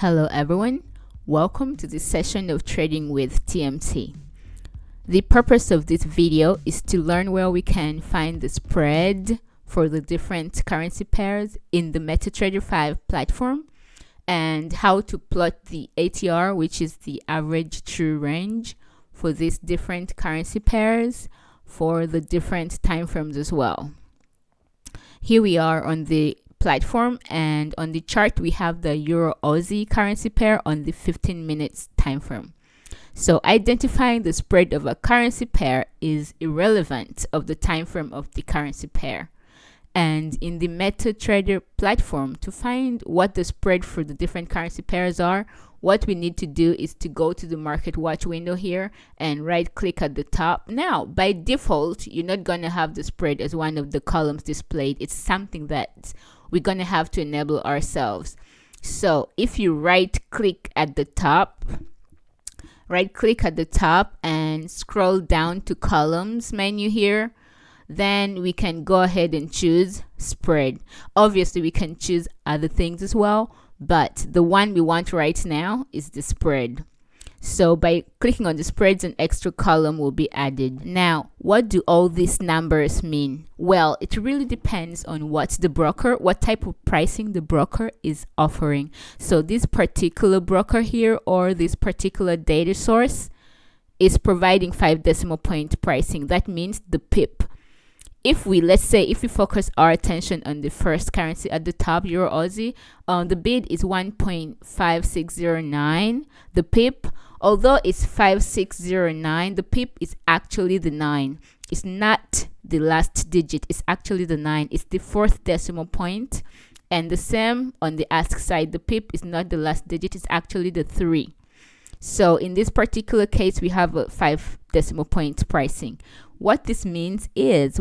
Hello everyone, welcome to this session of Trading with TMT. The purpose of this video is to learn where we can find the spread for the different currency pairs in the MetaTrader 5 platform and how to plot the ATR, which is the average true range for these different currency pairs for the different time frames as well. Here we are on the platform, and on the chart we have the Euro Aussie currency pair on the 15 minutes time frame. So identifying the spread of a currency pair is irrelevant of the time frame of the currency pair. And in the MetaTrader platform, to find what the spread for the different currency pairs are, what we need to do is to go to the market watch window here and right click at the top. Now, by default, you're not going to have the spread as one of the columns displayed. It's something that we're going to have to enable ourselves. So if you right click at the top and scroll down to columns menu here, then we can go ahead and choose spread. Obviously we can choose other things as well, but the one we want right now is the spread. So by clicking on the spreads, an extra column will be added. Now, what do all these numbers mean? Well, it really depends on what type of pricing the broker is offering. So this particular broker here, or this particular data source, is providing 5 decimal point pricing. That means the pip. Let's say if we focus our attention on the first currency at the top, Euro Aussie, the bid is 1.5609. The pip, although it's 5609, the pip is actually the 9. It's not the last digit, it's actually the 9. It's the 4th decimal point. And the same on the ask side, the pip is not the last digit, it's actually the 3. So in this particular case, we have a 5 decimal point pricing. What this means is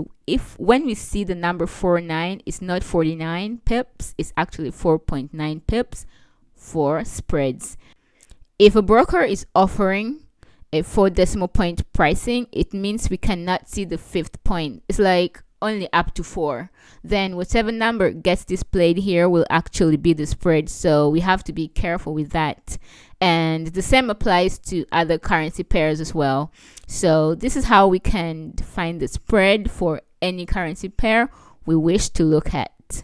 when we see the number 49, it's not 49 pips, it's actually 4.9 pips for spreads. If a broker is offering a 4 decimal point pricing, it means we cannot see the 5th point. It's like only up to 4. Then whatever number gets displayed here will actually be the spread. So we have to be careful with that. And the same applies to other currency pairs as well. So this is how we can find the spread for any currency pair we wish to look at.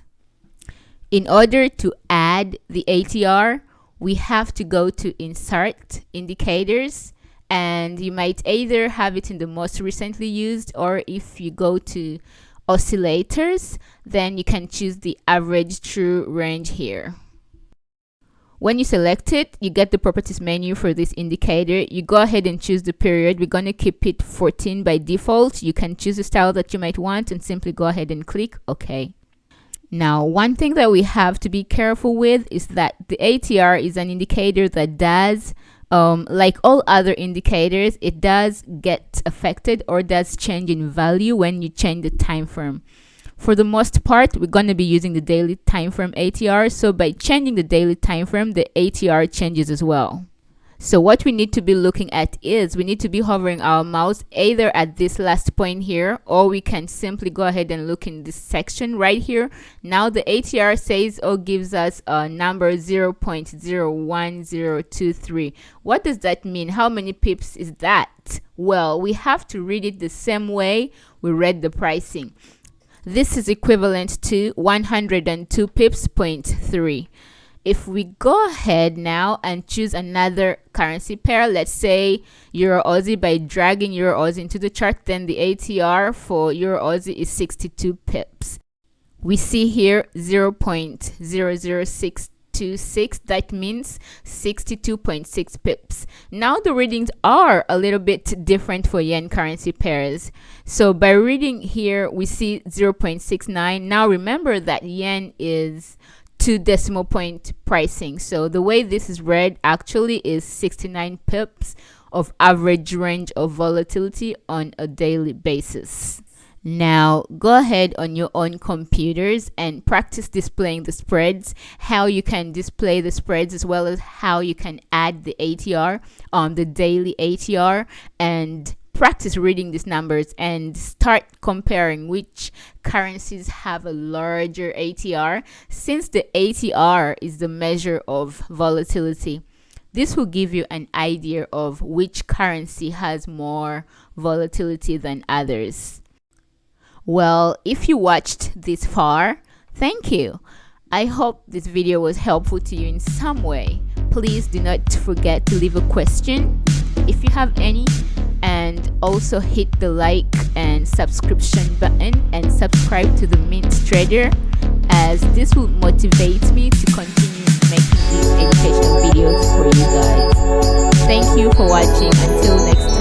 In order to add the ATR, we have to go to Insert Indicators, and you might either have it in the most recently used, or if you go to Oscillators, then you can choose the average true range here. When you select it, you get the properties menu for this indicator. You go ahead and choose the period. We're going to keep it 14 by default. You can choose the style that you might want and simply go ahead and click OK. Now, one thing that we have to be careful with is that the ATR is an indicator that does, like all other indicators, it does get affected or does change in value when you change the time frame. For the most part, we're going to be using the daily time frame ATR. So by changing the daily time frame, the ATR changes as well. So what we need to be looking at is we need to be hovering our mouse either at this last point here, or we can simply go ahead and look in this section right here. Now the ATR says or gives us a number 0.01023. What does that mean? How many pips is that? Well, we have to read it the same way we read the pricing. This is equivalent to 102 pips, 0.3. If we go ahead now and choose another currency pair, let's say Euro Aussie, by dragging Euro Aussie into the chart, then the ATR for Euro Aussie is 62 pips. We see here 0.00626, that means 62.6 pips. Now the readings are a little bit different for yen currency pairs. So by reading here, we see 0.69. Now remember that yen is 2 decimal point pricing. So the way this is read actually is 69 pips of average range of volatility on a daily basis. Now go ahead on your own computers and practice displaying the spreads, how you can display the spreads as well as how you can add the ATR on the daily ATR, and practice reading these numbers and start comparing which currencies have a larger ATR, since the ATR is the measure of volatility. This will give you an idea of which currency has more volatility than others. Well, if you watched this far, thank you. I hope this video was helpful to you in some way. Please do not forget to leave a question if you have any, and also hit the like and subscription button and subscribe to the MetaTrader, as this will motivate me to continue making these educational videos for you guys. Thank you for watching. Until next time.